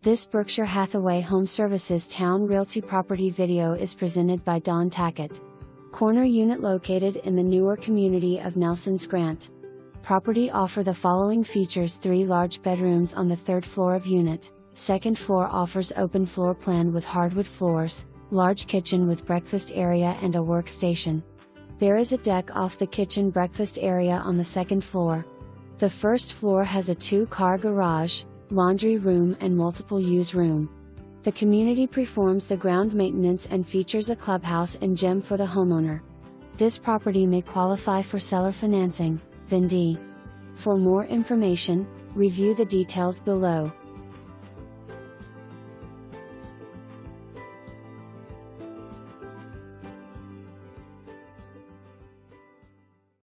This Berkshire Hathaway HomeServices Towne Realty property video is presented by Tackett. Corner unit located in the newer community of Nelson's Grant. Property offer the following features: 3 large bedrooms on the 3rd floor of unit. 2nd floor offers open floor plan with hardwood floors, large kitchen with breakfast area and a workstation. There is a deck off the kitchen breakfast area on the 2nd floor. The 1st floor has a 2-car garage, laundry room and multiple use room. The community performs the ground maintenance and features a clubhouse and gym for the homeowner. This property may qualify for seller financing. Vendee. For more information, review the details below.